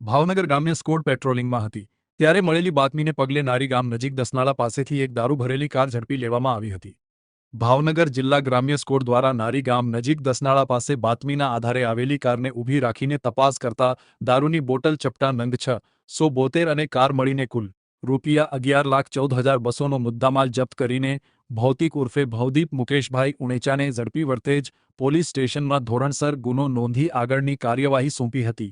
ભાવનગર ગ્રામ્ય સ્કોડ પેટ્રોલિંગમાં હતી ત્યારે મળેલી બાતમીને પગલે નારી ગામ નજીક દસનાળા પાસેથી એક દારૂ ભરેલી કાર ઝડપી લેવામાં આવી હતી। ભાવનગર જિલ્લા ગ્રામ્ય સ્કોડ દ્વારા નારી ગામ નજીક દસનાળા પાસે બાતમીના આધારે આવેલી કારને ઊભી રાખીને તપાસ કરતા દારૂની બોટલ ચપટા નંગ 672 અને કાર મળીને કુલ ₹11,14,200નો મુદ્દામાલ જપ્ત કરીને ભૌતિક ઉર્ફે ભવદીપ મુકેશભાઈ ઉણેચાને ઝડપી વરતેજ પોલીસ સ્ટેશનમાં ધોરણસર ગુનો નોંધી આગળની કાર્યવાહી સોંપી હતી।